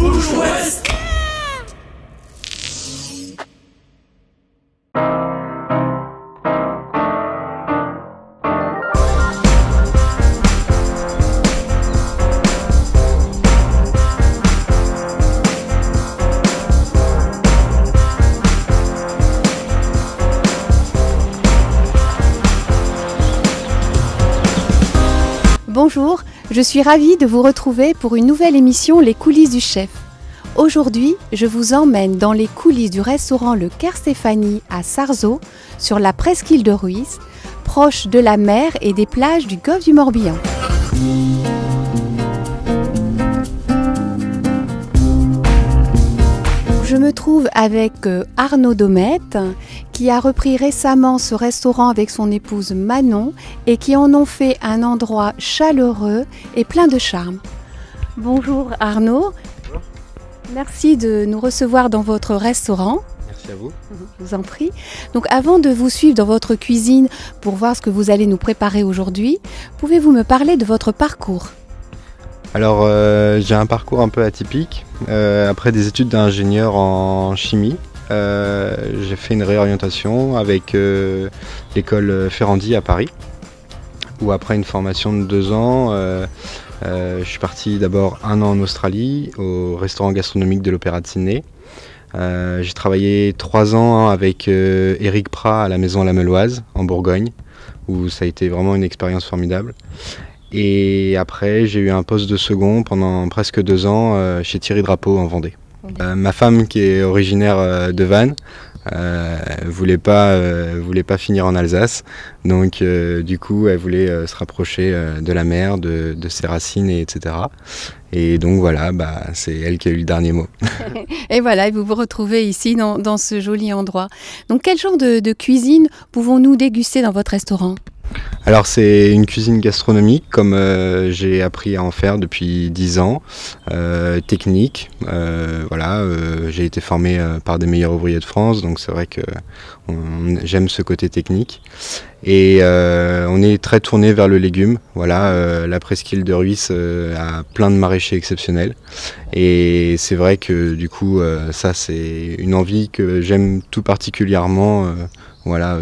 Bouge-Ouest. Bonjour, je suis ravie de vous retrouver pour une nouvelle émission Les coulisses du chef. Aujourd'hui, je vous emmène dans les coulisses du restaurant Le Caire Stéphanie à Sarzeau, sur la presqu'île de Rhuys, proche de la mer et des plages du golfe du Morbihan. Je me trouve avec Arnaud Domette, qui a repris récemment ce restaurant avec son épouse Manon et qui en ont fait un endroit chaleureux et plein de charme. Bonjour Arnaud. Bonjour. Merci de nous recevoir dans votre restaurant. Merci à vous. Je vous en prie. Donc avant de vous suivre dans votre cuisine pour voir ce que vous allez nous préparer aujourd'hui, pouvez-vous me parler de votre parcours ? Alors j'ai un parcours un peu atypique. Après des études d'ingénieur en chimie, j'ai fait une réorientation avec l'école Ferrandi à Paris, où après une formation de 2 ans, je suis parti d'abord 1 an en Australie, au restaurant gastronomique de l'Opéra de Sydney. J'ai travaillé 3 ans avec Éric Prat à la Maison La Meloise en Bourgogne, où ça a été vraiment une expérience formidable. Et après, j'ai eu un poste de second pendant presque 2 ans chez Thierry Drapeau en Vendée. Ma femme, qui est originaire de Vannes, voulait pas finir en Alsace, donc du coup, elle voulait se rapprocher de la mer, de ses racines, etc. Et donc voilà, c'est elle qui a eu le dernier mot. Et voilà, vous vous retrouvez ici dans ce joli endroit. Donc quel genre de cuisine pouvons-nous déguster dans votre restaurant ? Alors c'est une cuisine gastronomique comme j'ai appris à en faire depuis 10 ans, technique, j'ai été formé par des meilleurs ouvriers de France, donc c'est vrai que j'aime ce côté technique. Et on est très tourné vers le légume, la presqu'île de Rhuys a plein de maraîchers exceptionnels. Et c'est vrai que du coup ça c'est une envie que j'aime tout particulièrement,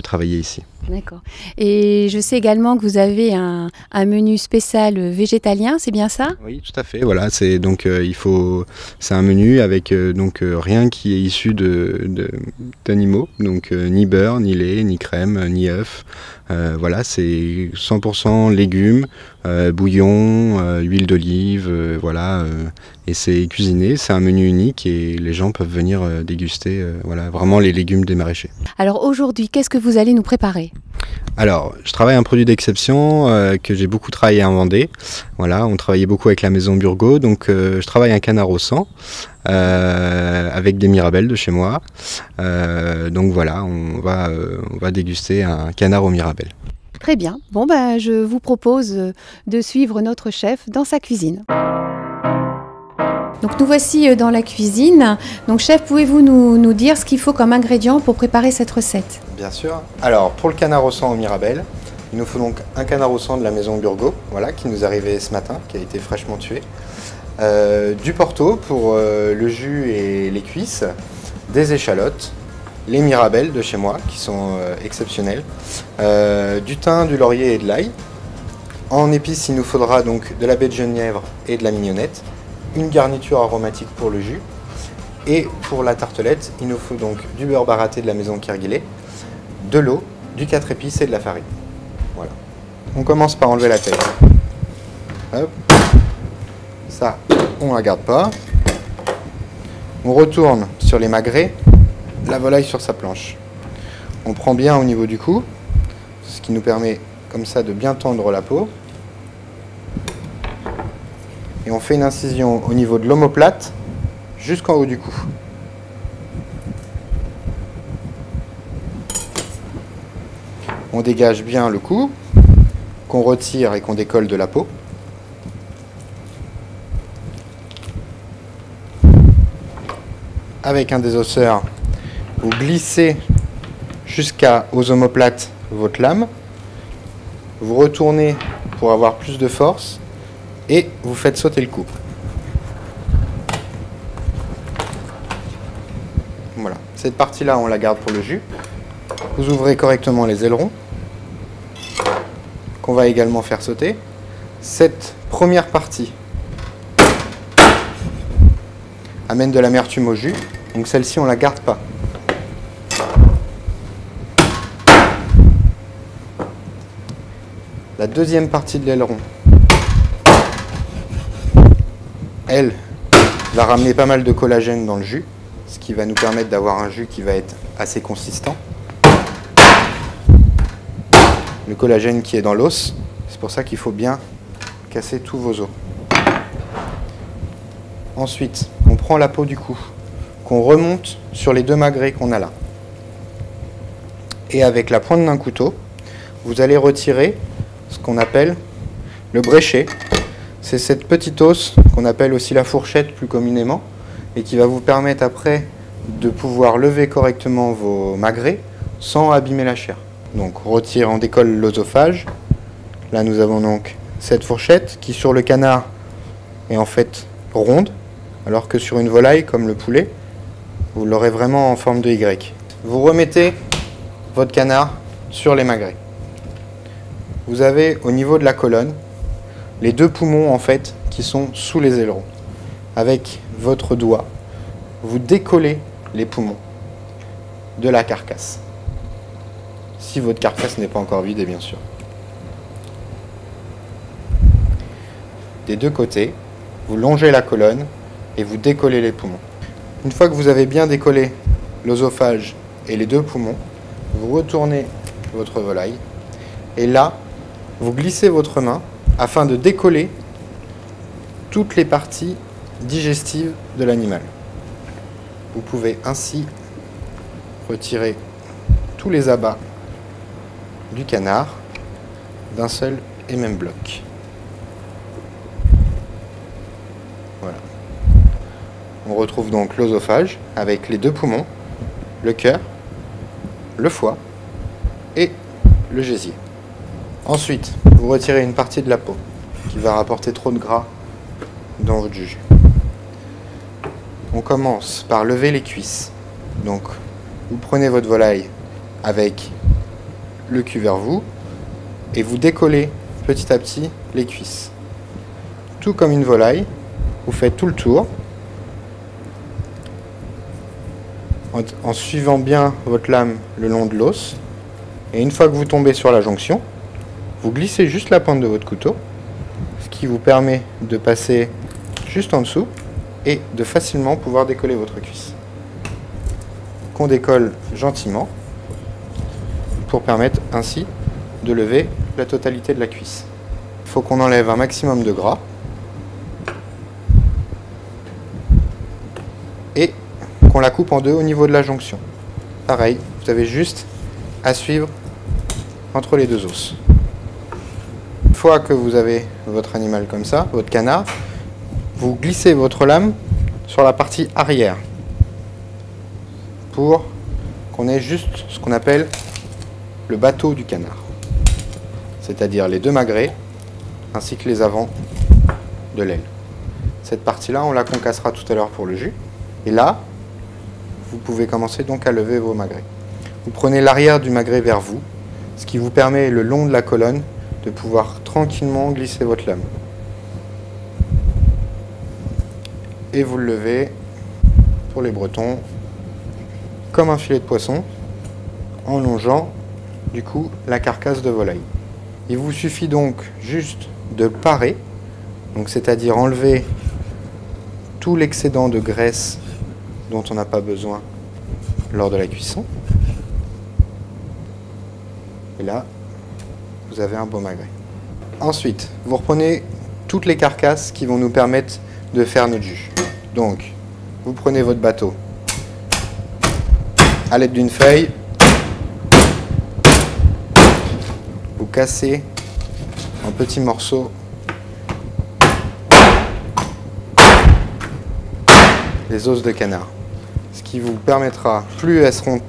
travailler ici. D'accord. Et je sais également que vous avez un menu spécial végétalien, c'est bien ça ? Oui, tout à fait. Voilà, c'est donc c'est un menu avec rien qui est issu d'animaux, donc ni beurre, ni lait, ni crème, ni œufs. C'est 100% légumes, bouillon, huile d'olive, et c'est cuisiné. C'est un menu unique et les gens peuvent venir déguster, vraiment les légumes des maraîchers. Alors aujourd'hui, qu'est-ce que vous allez nous préparer ? Alors, je travaille un produit d'exception que j'ai beaucoup travaillé à Vendée. On travaillait beaucoup avec la maison Burgot, donc je travaille un canard au sang avec des mirabelles de chez moi. On va déguster un canard aux mirabelles. Très bien. Bon, je vous propose de suivre notre chef dans sa cuisine. Donc nous voici dans la cuisine. Donc chef, pouvez-vous nous dire ce qu'il faut comme ingrédient pour préparer cette recette ? Bien sûr. Alors pour le canard au sang aux mirabelles, il nous faut donc un canard au sang de la maison Burgot, qui nous est arrivé ce matin, qui a été fraîchement tué. Du porto pour le jus et les cuisses, des échalotes, les mirabelles de chez moi qui sont exceptionnelles, du thym, du laurier et de l'ail. En épices, il nous faudra donc de la baie de genièvre et de la mignonnette, une garniture aromatique pour le jus, et pour la tartelette, il nous faut donc du beurre baratté de la maison Kerguilet, de l'eau, du 4 épices et de la farine. Voilà. On commence par enlever la tête. Hop. Ça, on ne la garde pas. On retourne sur les magrets, la volaille sur sa planche. On prend bien au niveau du cou, ce qui nous permet comme ça de bien tendre la peau. Et on fait une incision au niveau de l'omoplate jusqu'en haut du cou. On dégage bien le cou, qu'on retire et qu'on décolle de la peau. Avec un désosseur, vous glissez jusqu'aux omoplates votre lame. Vous retournez pour avoir plus de force et vous faites sauter le cou. Voilà. Cette partie-là, on la garde pour le jus. Vous ouvrez correctement les ailerons, qu'on va également faire sauter. Cette première partie amène de l'amertume au jus, donc celle-ci, on ne la garde pas. La deuxième partie de l'aileron, elle, va ramener pas mal de collagène dans le jus, ce qui va nous permettre d'avoir un jus qui va être assez consistant. Le collagène qui est dans l'os, c'est pour ça qu'il faut bien casser tous vos os. Ensuite, on prend la peau du cou, qu'on remonte sur les deux magrets qu'on a là. Et avec la pointe d'un couteau, vous allez retirer ce qu'on appelle le bréchet. C'est cette petite os qu'on appelle aussi la fourchette plus communément, et qui va vous permettre après de pouvoir lever correctement vos magrets sans abîmer la chair. Donc on décolle l'œsophage. Là nous avons donc cette fourchette qui sur le canard est en fait ronde, alors que sur une volaille comme le poulet, vous l'aurez vraiment en forme de Y. Vous remettez votre canard sur les magrets. Vous avez au niveau de la colonne les deux poumons en fait qui sont sous les ailerons. Avec votre doigt, vous décollez les poumons de la carcasse. Si votre carcasse n'est pas encore vide, bien sûr. Des deux côtés, vous longez la colonne et vous décollez les poumons. Une fois que vous avez bien décollé l'œsophage et les deux poumons, vous retournez votre volaille et là, vous glissez votre main afin de décoller toutes les parties digestives de l'animal. Vous pouvez ainsi retirer tous les abats du canard d'un seul et même bloc. Voilà. On retrouve donc l'œsophage avec les deux poumons, le cœur, le foie et le gésier. Ensuite, vous retirez une partie de la peau qui va rapporter trop de gras dans votre jus. On commence par lever les cuisses. Donc, vous prenez votre volaille avec le cul vers vous et vous décollez petit à petit les cuisses. Tout comme une volaille, vous faites tout le tour en suivant bien votre lame le long de l'os. Et une fois que vous tombez sur la jonction, vous glissez juste la pointe de votre couteau, ce qui vous permet de passer juste en dessous et de facilement pouvoir décoller votre cuisse. Qu'on décolle gentiment pour permettre ainsi de lever la totalité de la cuisse. Il faut qu'on enlève un maximum de gras et qu'on la coupe en deux au niveau de la jonction. Pareil, vous avez juste à suivre entre les deux os. Une fois que vous avez votre animal comme ça, votre canard, vous glissez votre lame sur la partie arrière pour qu'on ait juste ce qu'on appelle le bateau du canard, c'est-à-dire les deux magrets ainsi que les avants de l'aile. Cette partie-là, on la concassera tout à l'heure pour le jus. Et là, vous pouvez commencer donc à lever vos magrets. Vous prenez l'arrière du magret vers vous, ce qui vous permet le long de la colonne de pouvoir tranquillement glisser votre lame. Et vous le levez, pour les Bretons, comme un filet de poisson, en longeant du coup la carcasse de volaille. Il vous suffit donc juste de parer, donc c'est-à-dire enlever tout l'excédent de graisse dont on n'a pas besoin lors de la cuisson. Et là, vous avez un beau magret. Ensuite, vous reprenez toutes les carcasses qui vont nous permettre de faire notre jus. Donc, vous prenez votre bateau à l'aide d'une feuille, vous cassez en petits morceaux les os de canard. Ce qui vous permettra, plus elles seront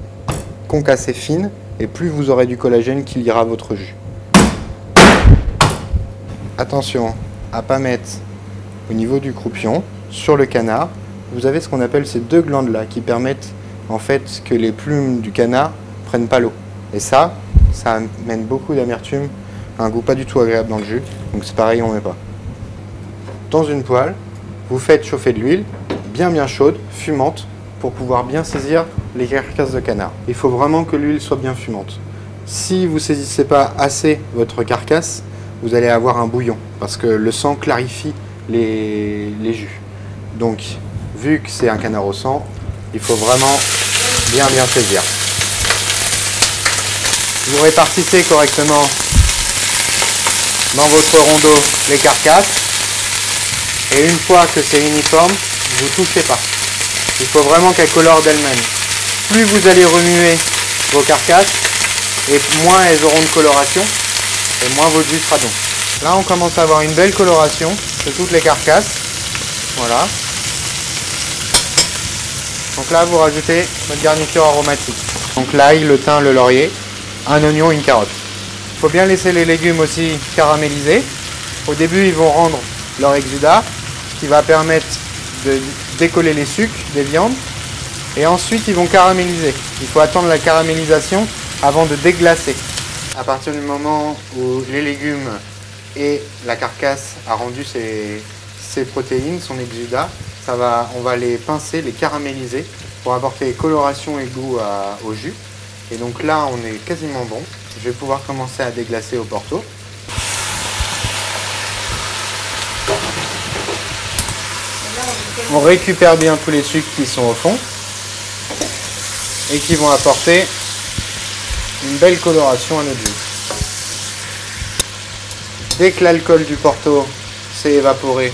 concassées fines, et plus vous aurez du collagène qui liera votre jus. Attention à ne pas mettre au niveau du croupion, sur le canard, vous avez ce qu'on appelle ces deux glandes là qui permettent en fait que les plumes du canard prennent pas l'eau. Et ça amène beaucoup d'amertume, un goût pas du tout agréable dans le jus. Donc c'est pareil, on ne met pas. Dans une poêle, vous faites chauffer de l'huile, bien chaude, fumante, pour pouvoir bien saisir les carcasses de canard. Il faut vraiment que l'huile soit bien fumante. Si vous ne saisissez pas assez votre carcasse, vous allez avoir un bouillon, parce que le sang clarifie les jus. Donc, vu que c'est un canard au sang, il faut vraiment bien saisir. Vous répartissez correctement dans votre rondeau les carcasses, et une fois que c'est uniforme, vous ne touchez pas. Il faut vraiment qu'elle colore d'elle-même. Plus vous allez remuer vos carcasses, et moins elles auront de coloration, et moins votre jus sera bon. Là, on commence à avoir une belle coloration de toutes les carcasses. Voilà. Donc là, vous rajoutez votre garniture aromatique. Donc l'ail, le thym, le laurier, un oignon, une carotte. Il faut bien laisser les légumes aussi caraméliser. Au début, ils vont rendre leur exudat, ce qui va permettre de décoller les sucres des viandes. Et ensuite, ils vont caraméliser. Il faut attendre la caramélisation avant de déglacer. À partir du moment où les légumes et la carcasse a rendu ses protéines, son exudat, on va les pincer, les caraméliser pour apporter coloration et goût au jus. Et donc là, on est quasiment bon. Je vais pouvoir commencer à déglacer au porto. On récupère bien tous les sucres qui sont au fond et qui vont apporter une belle coloration à notre jus. Dès que l'alcool du porto s'est évaporé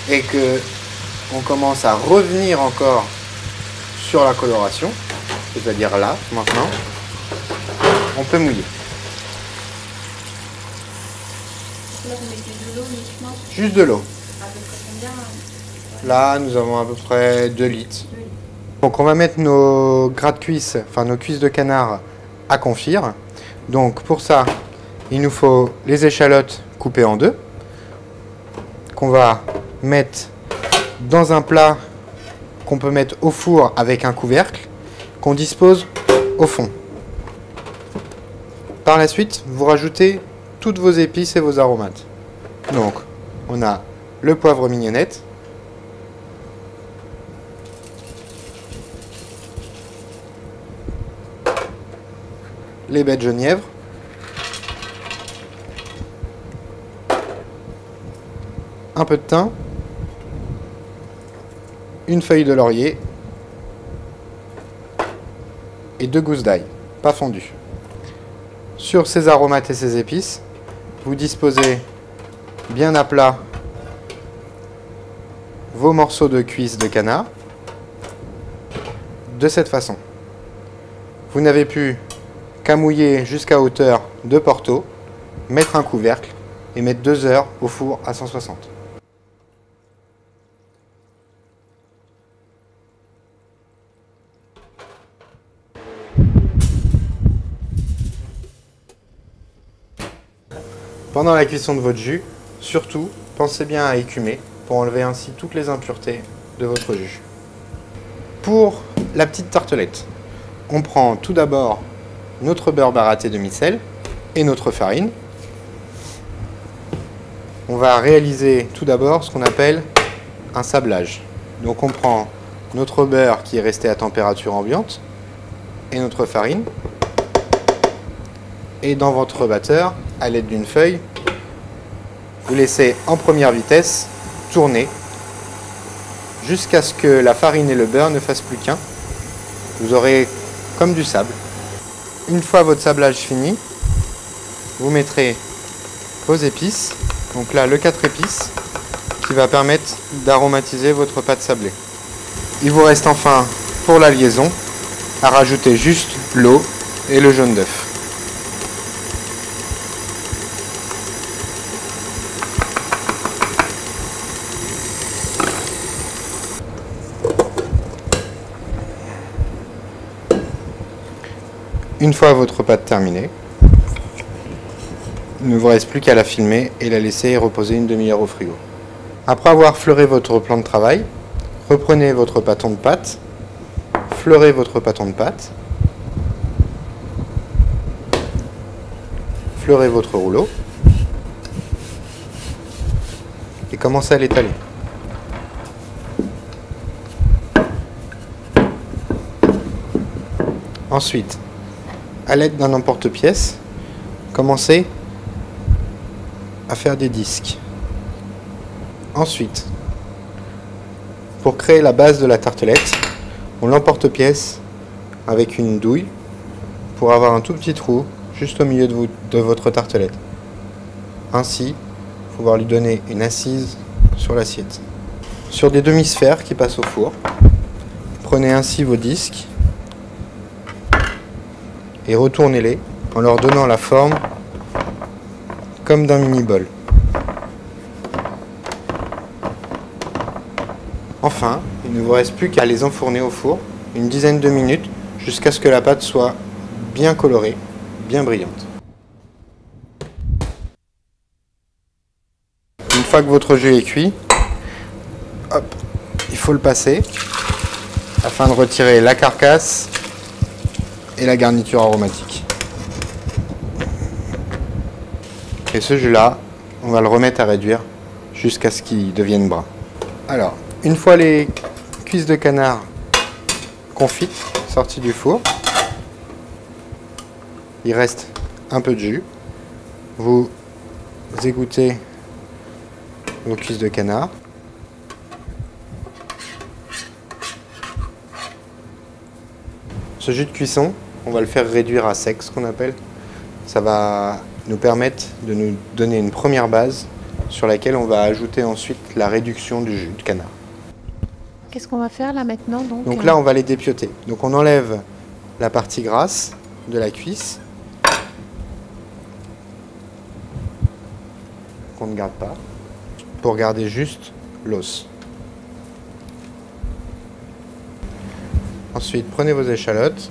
et que on commence à revenir encore sur la coloration, c'est-à-dire là, maintenant, on peut mouiller. Là, vous mettez de l'eau uniquement? Juste de l'eau. À peu près combien? Là, nous avons à peu près 2 litres. Donc, on va mettre nos gras de cuisse, enfin nos cuisses de canard à confire. Donc, pour ça, il nous faut les échalotes coupées en deux, qu'on va mettre dans un plat qu'on peut mettre au four avec un couvercle, qu'on dispose au fond. Par la suite, vous rajoutez toutes vos épices et vos aromates. Donc, on a le poivre mignonnette, les baies de genièvre, un peu de thym, une feuille de laurier et 2 gousses d'ail, pas fondues. Sur ces aromates et ces épices, vous disposez bien à plat vos morceaux de cuisse de canard de cette façon. Vous n'avez plus qu'à mouiller jusqu'à hauteur de porto, mettre un couvercle et mettre 2 heures au four à 160. Pendant la cuisson de votre jus, surtout, pensez bien à écumer pour enlever ainsi toutes les impuretés de votre jus. Pour la petite tartelette, on prend tout d'abord notre beurre baratté demi-sel et notre farine. On va réaliser tout d'abord ce qu'on appelle un sablage. Donc on prend notre beurre qui est resté à température ambiante et notre farine. Et dans votre batteur, à l'aide d'une feuille, vous laissez en première vitesse tourner jusqu'à ce que la farine et le beurre ne fassent plus qu'un. Vous aurez comme du sable. Une fois votre sablage fini, vous mettrez vos épices. Donc là, le 4 épices qui va permettre d'aromatiser votre pâte sablée. Il vous reste enfin, pour la liaison, à rajouter juste l'eau et le jaune d'œuf. Une fois votre pâte terminée, il ne vous reste plus qu'à la filmer et la laisser reposer une demi-heure au frigo. Après avoir fleuré votre plan de travail, reprenez votre bâton de pâte, fleurez votre pâton de pâte. Fleurez votre rouleau. Et commencez à l'étaler. Ensuite, à l'aide d'un emporte-pièce, commencez à faire des disques. Ensuite, pour créer la base de la tartelette, on l'emporte-pièce avec une douille pour avoir un tout petit trou juste au milieu de votre tartelette. Ainsi, pouvoir lui donner une assise sur l'assiette. Sur des demi-sphères qui passent au four, prenez ainsi vos disques et retournez-les en leur donnant la forme comme d'un mini-bol. Enfin, il ne vous reste plus qu'à les enfourner au four une dizaine de minutes jusqu'à ce que la pâte soit bien colorée, bien brillante. Une fois que votre jus est cuit, hop, il faut le passer afin de retirer la carcasse et la garniture aromatique. Et ce jus-là, on va le remettre à réduire jusqu'à ce qu'il devienne brun. Alors, une fois les cuisses de canard confites, sorties du four, il reste un peu de jus. Vous égouttez vos cuisses de canard. Ce jus de cuisson, on va le faire réduire à sec, ce qu'on appelle. Ça va nous permettre de nous donner une première base sur laquelle on va ajouter ensuite la réduction du jus de canard. Qu'est-ce qu'on va faire là maintenant donc là, on va les dépioter. Donc on enlève la partie grasse de la cuisse qu'on ne garde pas pour garder juste l'os. Ensuite, prenez vos échalotes.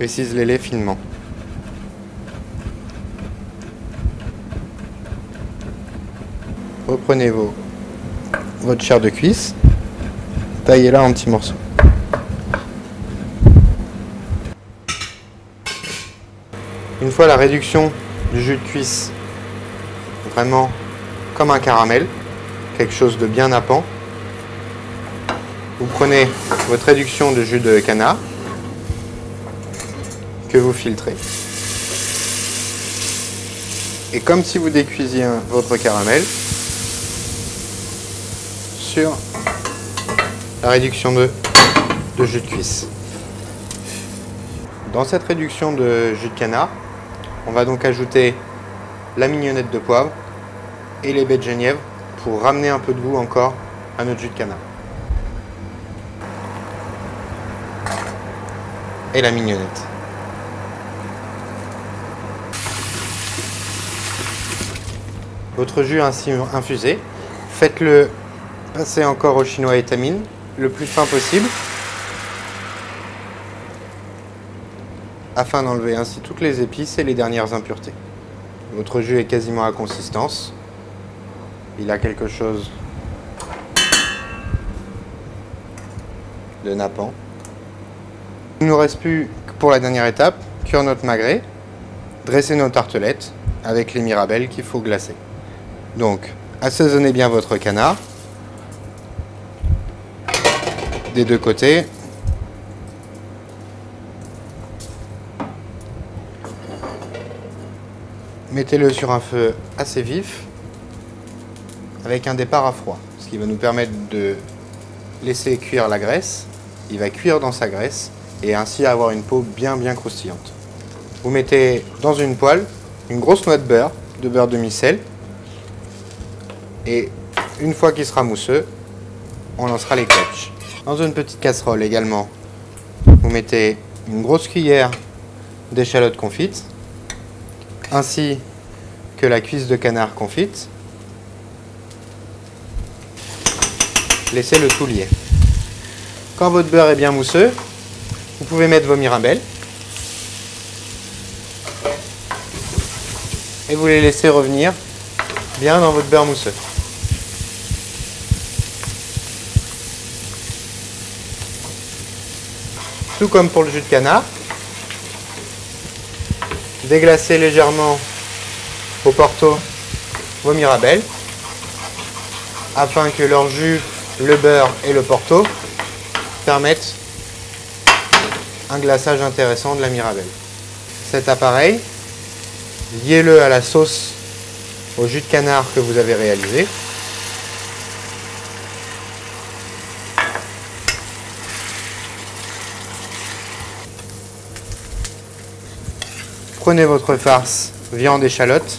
Et ciselez-les finement. Reprenez votre chair de cuisse, taillez-la en petits morceaux. Une fois la réduction du jus de cuisse vraiment comme un caramel, quelque chose de bien nappant, vous prenez votre réduction de jus de canard que vous filtrez. Et comme si vous décuisiez votre caramel sur la réduction de jus de cuisse. Dans cette réduction de jus de canard, on va donc ajouter la mignonnette de poivre et les baies de genièvre pour ramener un peu de goût encore à notre jus de canard. Et la mignonnette. Votre jus ainsi infusé, faites-le passer encore au chinois étamine le plus fin possible afin d'enlever ainsi toutes les épices et les dernières impuretés. Votre jus est quasiment à consistance. Il a quelque chose de nappant. Il ne nous reste plus que pour la dernière étape, cuire notre magret, dresser nos tartelettes avec les mirabelles qu'il faut glacer. Donc, assaisonnez bien votre canard des deux côtés. Mettez-le sur un feu assez vif avec un départ à froid, ce qui va nous permettre de laisser cuire la graisse. Il va cuire dans sa graisse et ainsi avoir une peau bien croustillante. Vous mettez dans une poêle une grosse noix de beurre demi-sel, et une fois qu'il sera mousseux, on lancera les cloches. Dans une petite casserole également, vous mettez une grosse cuillère d'échalotes confites, ainsi que la cuisse de canard confite. laissez le tout lié. Quand votre beurre est bien mousseux, vous pouvez mettre vos mirabelles et vous les laissez revenir bien dans votre beurre mousseux. Tout comme pour le jus de canard, déglacez légèrement au porto vos mirabelles afin que leur jus, le beurre et le porto permettent un glaçage intéressant de la mirabelle. Cet appareil, liez-le à la sauce au jus de canard que vous avez réalisé. Prenez votre farce viande échalote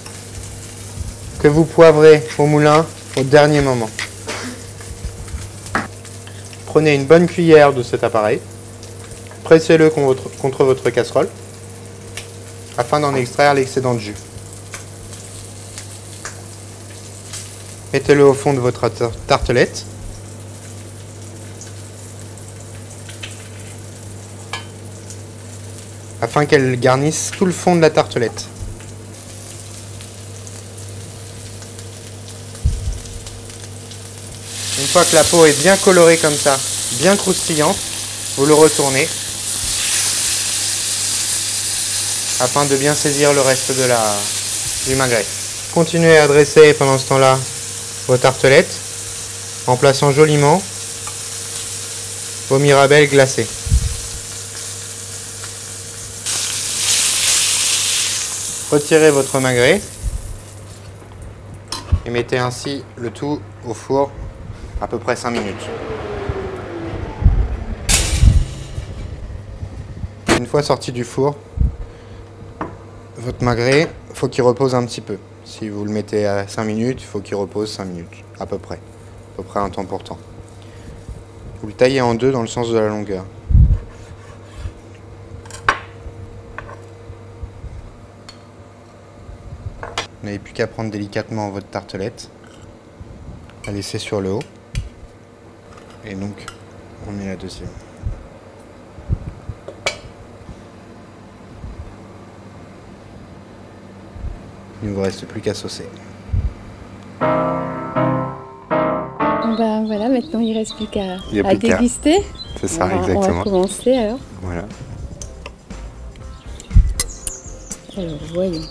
que vous poivrez au moulin au dernier moment. Prenez une bonne cuillère de cet appareil, pressez-le contre votre casserole afin d'en extraire l'excédent de jus. Mettez-le au fond de votre tartelette. Afin qu'elle garnisse tout le fond de la tartelette. Une fois que la peau est bien colorée comme ça, bien croustillante, vous le retournez afin de bien saisir le reste du magret. Continuez à dresser pendant ce temps-là vos tartelettes en plaçant joliment vos mirabelles glacées. Retirez votre magret et mettez ainsi le tout au four à peu près 5 minutes. Une fois sorti du four, votre magret, il faut qu'il repose un petit peu. Si vous le mettez à 5 minutes, il faut qu'il repose 5 minutes, à peu près un temps pour temps. Vous le taillez en deux dans le sens de la longueur. Vous n'avez plus qu'à prendre délicatement votre tartelette, la laisser sur le haut, et donc on met la deuxième. Il ne vous reste plus qu'à saucer. Ben voilà, maintenant il ne reste plus qu'à déguster. C'est ça, exactement. On va commencer alors. Voilà. Alors voyons.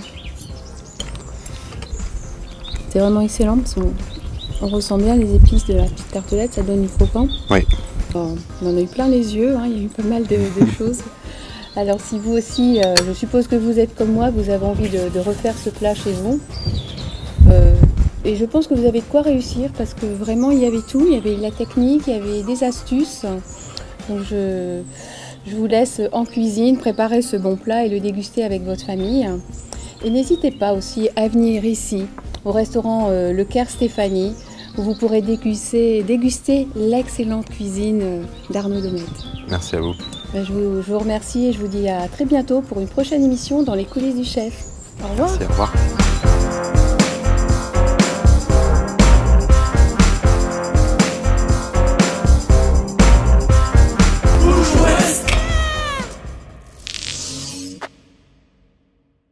C'est vraiment excellent parce qu'on ressent bien les épices de la petite tartelette, ça donne du croquant. Oui. Enfin, on en a eu plein les yeux, hein, il y a eu pas mal de choses. Alors si vous aussi, je suppose que vous êtes comme moi, vous avez envie de refaire ce plat chez vous. Et je pense que vous avez de quoi réussir parce que vraiment il y avait tout, il y avait la technique, il y avait des astuces. Donc je vous laisse en cuisine préparer ce bon plat et le déguster avec votre famille. Et n'hésitez pas aussi à venir ici au restaurant Le Caire Stéphanie où vous pourrez déguster l'excellente cuisine d'Arnaud Domecq. Merci à vous. Je vous remercie et je vous dis à très bientôt pour une prochaine émission dans les coulisses du chef. Au revoir. Merci, au revoir.